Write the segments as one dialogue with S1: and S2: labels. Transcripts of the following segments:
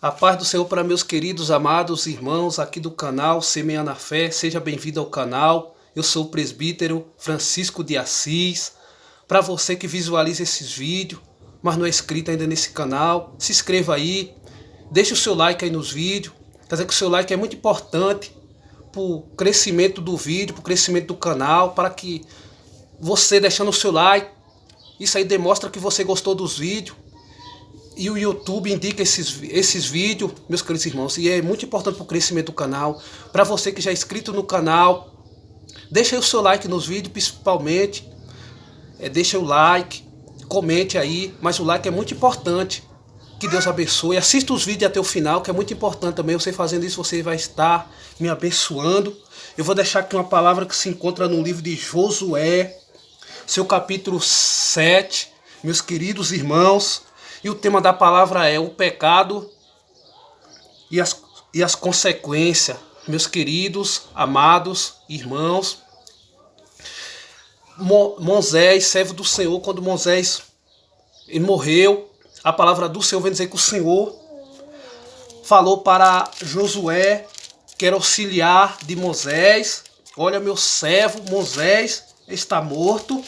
S1: A paz do Senhor para meus queridos, amados irmãos aqui do canal Semeando a Fé. Seja bem-vindo ao canal. Eu sou o presbítero Francisco de Assis. Para você que visualiza esses vídeos, mas não é inscrito ainda nesse canal, se inscreva aí. Deixe o seu like aí nos vídeos. Quer dizer que o seu like é muito importante para o crescimento do vídeo, para o crescimento do canal, para que você deixando o seu like, isso aí demonstra que você gostou dos vídeos. E o YouTube indica esses vídeos, meus queridos irmãos, e é muito importante para o crescimento do canal. Para você que já é inscrito no canal, deixa aí o seu like nos vídeos, principalmente. Deixa o like, comente aí, mas o like é muito importante. Que Deus abençoe. Assista os vídeos até o final, que é muito importante também. Você fazendo isso, você vai estar me abençoando. Eu vou deixar aqui uma palavra que se encontra no livro de Josué, seu capítulo 7, meus queridos irmãos. E o tema da palavra é o pecado e as consequências. Meus queridos, amados irmãos, Moisés, servo do Senhor, quando Moisés morreu, a palavra do Senhor vem dizer que o Senhor falou para Josué, que era auxiliar de Moisés: olha, meu servo Moisés está morto.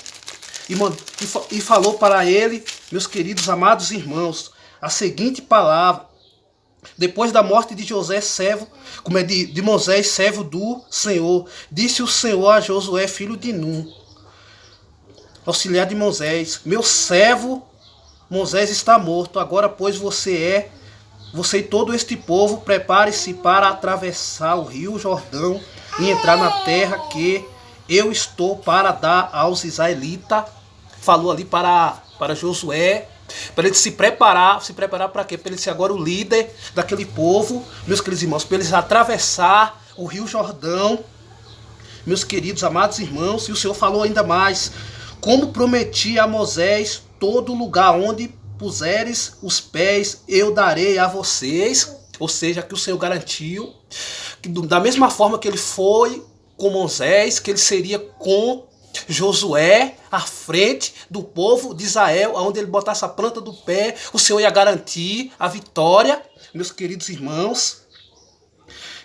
S1: E falou para ele, meus queridos amados irmãos, a seguinte palavra: depois da morte de José, servo, como é de Moisés, servo do Senhor, disse o Senhor a Josué, filho de Nun, auxiliar de Moisés: meu servo Moisés está morto. Agora, pois, você e todo este povo, prepare-se para atravessar o rio Jordão e entrar na terra que eu estou para dar aos israelitas. Falou ali para Josué, para ele se preparar para quê? Para ele ser agora o líder daquele povo, meus queridos irmãos, para eles atravessar o rio Jordão, meus queridos amados irmãos. E o Senhor falou ainda mais: como prometi a Moisés, todo lugar onde puseres os pés, eu darei a vocês. Ou seja, que o Senhor garantiu que da mesma forma que ele foi com Moisés, que ele seria com Josué à frente do povo de Israel, onde ele botasse a planta do pé, o Senhor ia garantir a vitória, meus queridos irmãos.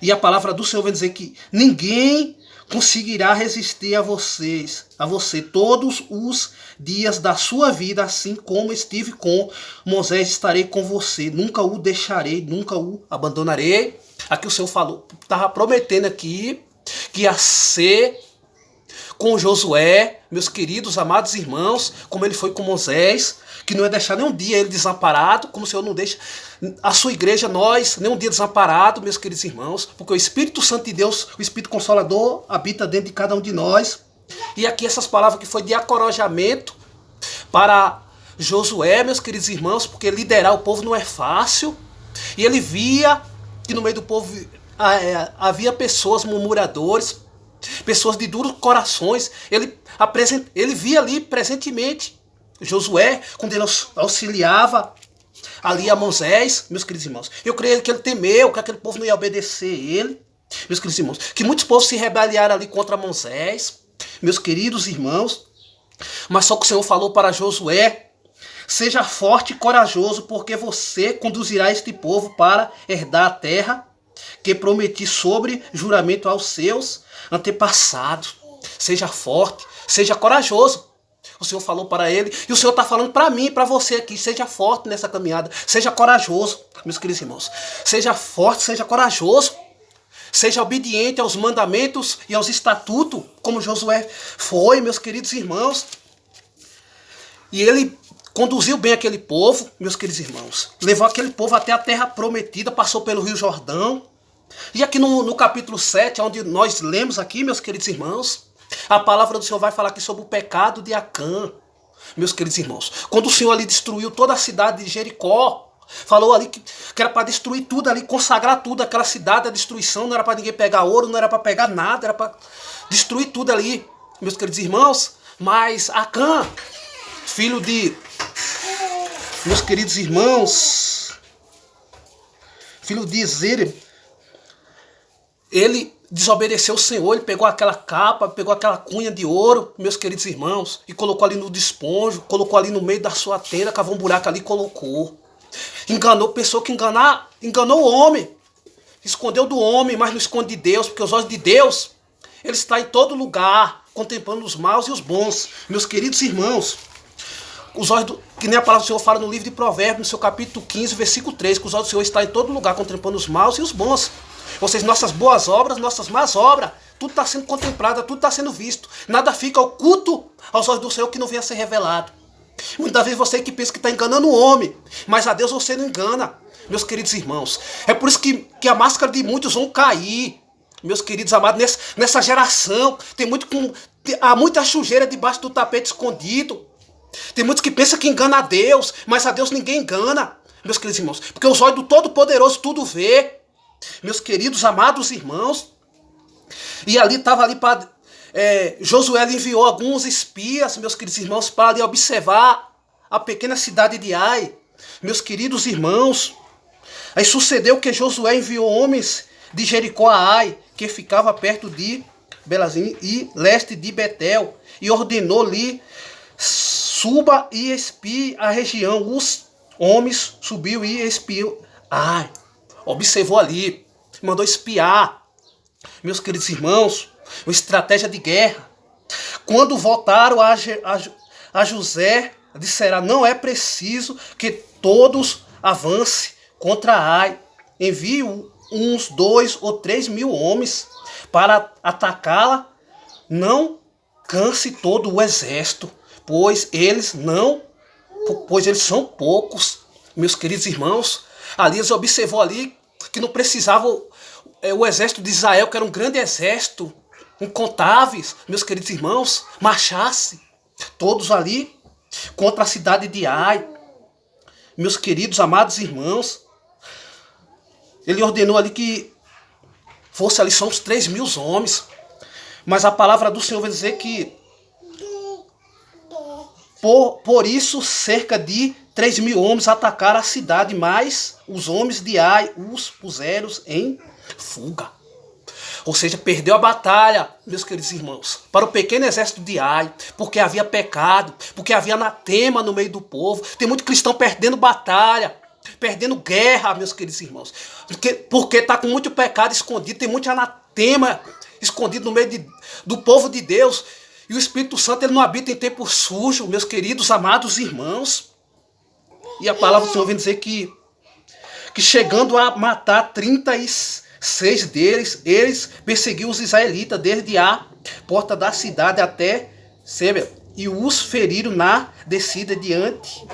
S1: E a palavra do Senhor vai dizer que ninguém conseguirá resistir a você todos os dias da sua vida, assim como estive com Moisés, estarei com você, nunca o deixarei, nunca o abandonarei. Aqui o Senhor falou, estava prometendo aqui que ia ser com Josué, meus queridos amados irmãos, como ele foi com Moisés, que não ia deixar nenhum dia ele desamparado, como o Senhor não deixa a sua igreja, nós, nenhum dia desamparado, meus queridos irmãos, porque o Espírito Santo de Deus, o Espírito Consolador, habita dentro de cada um de nós. E aqui essas palavras que foi de encorajamento para Josué, meus queridos irmãos, porque liderar o povo não é fácil. E ele via que no meio do povo havia pessoas murmuradores, pessoas de duros corações. Ele via ali presentemente Josué, quando ele auxiliava ali a Moisés, meus queridos irmãos. Eu creio que ele temeu que aquele povo não ia obedecer ele, meus queridos irmãos. Que muitos povos se rebeliaram ali contra Moisés, meus queridos irmãos. Mas só que o Senhor falou para Josué: seja forte e corajoso, porque você conduzirá este povo para herdar a terra que prometi sobre juramento aos seus antepassados. Seja forte, seja corajoso. O Senhor falou para ele, e o Senhor está falando para mim e para você aqui: seja forte nessa caminhada, seja corajoso, meus queridos irmãos. Seja forte, seja corajoso, seja obediente aos mandamentos e aos estatutos, como Josué foi, meus queridos irmãos. E ele conduziu bem aquele povo, meus queridos irmãos. Levou aquele povo até a terra prometida, passou pelo rio Jordão. E aqui no capítulo 7, onde nós lemos aqui, meus queridos irmãos, a palavra do Senhor vai falar aqui sobre o pecado de Acã, meus queridos irmãos. Quando o Senhor ali destruiu toda a cidade de Jericó, falou ali que era para destruir tudo ali, consagrar tudo, aquela cidade, a destruição, não era para ninguém pegar ouro, não era para pegar nada, era para destruir tudo ali, meus queridos irmãos. Mas Acã, filho de, meus queridos irmãos, filho de Zereb, ele desobedeceu o Senhor. Ele pegou aquela capa, pegou aquela cunha de ouro, meus queridos irmãos, e colocou ali no desponjo, colocou ali no meio da sua tenda, cavou um buraco ali e colocou. Enganou, pensou que enganou o homem, escondeu do homem, mas não esconde de Deus, porque os olhos de Deus, Ele está em todo lugar, contemplando os maus e os bons. Meus queridos irmãos, os olhos que nem a palavra do Senhor fala no livro de Provérbios, no seu capítulo 15, versículo 3, que os olhos do Senhor estão em todo lugar, contemplando os maus e os bons. Ou seja, nossas boas obras, nossas más obras, tudo está sendo contemplado, tudo está sendo visto. Nada fica oculto aos olhos do Senhor que não venha a ser revelado. Muitas vezes você que pensa que está enganando o homem, mas a Deus você não engana, meus queridos irmãos. É por isso que a máscara de muitos vão cair, meus queridos amados, nessa geração. Há muita sujeira debaixo do tapete escondido. Tem muitos que pensam que engana a Deus, mas a Deus ninguém engana, meus queridos irmãos. Porque os olhos do Todo-Poderoso tudo vê, meus queridos amados irmãos. E ali estava ali para... Josué enviou alguns espias, meus queridos irmãos, para ali observar a pequena cidade de Ai, meus queridos irmãos. Aí sucedeu que Josué enviou homens de Jericó a Ai, que ficava perto de Belazim e leste de Betel, e ordenou-lhe: suba e espie a região. Os homens subiu e espiou Ai. Observou ali, mandou espiar, meus queridos irmãos, uma estratégia de guerra. Quando voltaram a José, disseram: não é preciso que todos avancem contra Ai. Envie uns 2 ou 3 mil homens para atacá-la. Não canse todo o exército, pois eles são poucos, meus queridos irmãos. Ali eles observou ali que não precisava o exército de Israel, que era um grande exército, incontáveis, meus queridos irmãos, marchasse todos ali contra a cidade de Ai. Meus queridos amados irmãos, ele ordenou ali que fosse ali só uns 3 mil homens, mas a palavra do Senhor vai dizer que por isso cerca de 3 mil homens atacaram a cidade, mas os homens de Ai os puseram em fuga. Ou seja, perdeu a batalha, meus queridos irmãos, para o pequeno exército de Ai, porque havia pecado, porque havia anatema no meio do povo. Tem muito cristão perdendo batalha, perdendo guerra, meus queridos irmãos, porque está com muito pecado escondido, tem muito anatema escondido no meio do povo de Deus. E o Espírito Santo ele não habita em tempo sujo, meus queridos amados irmãos. E a palavra do Senhor vem dizer que chegando a matar 36 deles, eles perseguiram os israelitas desde a porta da cidade até Seba, e os feriram na descida. Diante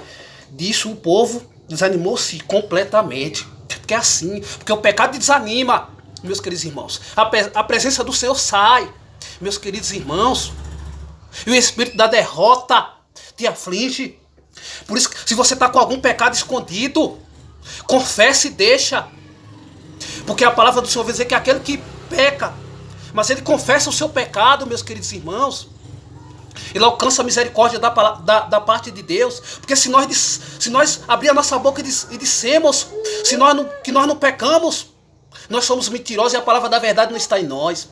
S1: disso o povo desanimou-se completamente. Porque é assim, porque o pecado desanima, meus queridos irmãos. A presença do Senhor sai, meus queridos irmãos, e o espírito da derrota te aflige. Por isso, se você está com algum pecado escondido, confesse e deixa. Porque a palavra do Senhor vai dizer que aquele que peca, mas ele confessa o seu pecado, meus queridos irmãos, ele alcança a misericórdia da parte de Deus. Porque se nós abrir a nossa boca e dissemos que nós não pecamos, nós somos mentirosos e a palavra da verdade não está em nós,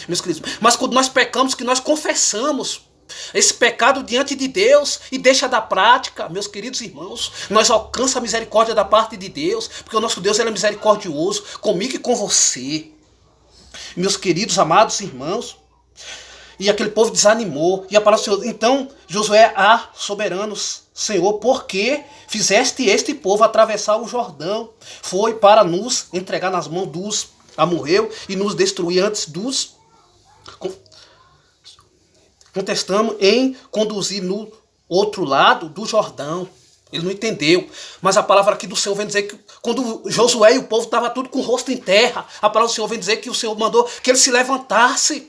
S1: meus queridos. Mas quando nós pecamos, que nós confessamos esse pecado diante de Deus e deixa da prática, meus queridos irmãos, nós alcançamos a misericórdia da parte de Deus, porque o nosso Deus ele é misericordioso comigo e com você, meus queridos amados irmãos. E aquele povo desanimou, e a palavra do Senhor: então Josué, soberano Senhor, por que fizeste este povo atravessar o Jordão? Foi para nos entregar nas mãos dos amorreus e nos destruir antes dos... Contestamos em conduzir no outro lado do Jordão. Ele não entendeu. Mas a palavra aqui do Senhor vem dizer que quando Josué e o povo estavam tudo com o rosto em terra, a palavra do Senhor vem dizer que o Senhor mandou que ele se levantasse.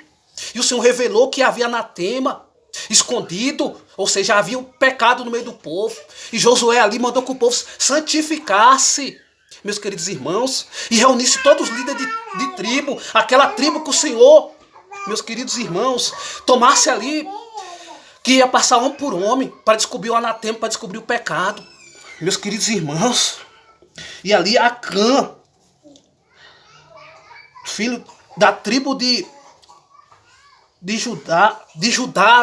S1: E o Senhor revelou que havia anatema escondido, ou seja, havia um pecado no meio do povo. E Josué ali mandou que o povo santificasse, meus queridos irmãos, e reunisse todos os líderes de tribo, aquela tribo que o Senhor, meus queridos irmãos, tomasse ali, que ia passar homem por homem, para descobrir o anatema, para descobrir o pecado, meus queridos irmãos. E ali Acã, filho da tribo de Judá,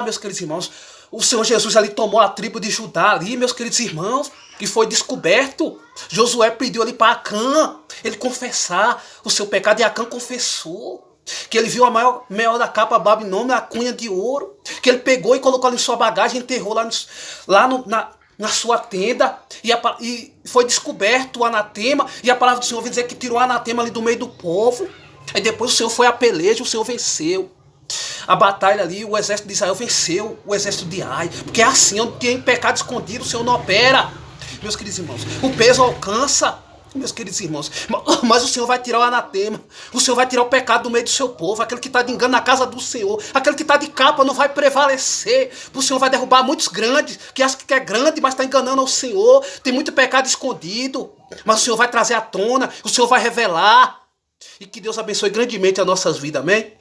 S1: meus queridos irmãos, o Senhor Jesus ali tomou a tribo de Judá ali, meus queridos irmãos, E foi descoberto. Josué pediu ali para Acã ele confessar o seu pecado, e Acã confessou. Que ele viu a maior da capa Babilônia, a cunha de ouro, que ele pegou e colocou ali em sua bagagem, enterrou na sua tenda, e foi descoberto o anatema, e a palavra do Senhor vem dizer que tirou o anatema ali do meio do povo. Aí depois o Senhor foi a peleja, o Senhor venceu. A batalha ali, o exército de Israel venceu o exército de Ai. Porque é assim, onde tem pecado escondido, o Senhor não opera. Meus queridos irmãos, o peso alcança, meus queridos irmãos, mas o Senhor vai tirar o anatema, o Senhor vai tirar o pecado do meio do seu povo. Aquele que está de engano na casa do Senhor, aquele que está de capa não vai prevalecer. O Senhor vai derrubar muitos grandes, que acham que é grande, mas está enganando ao Senhor. Tem muito pecado escondido, mas o Senhor vai trazer à tona, o Senhor vai revelar. E que Deus abençoe grandemente as nossas vidas, amém?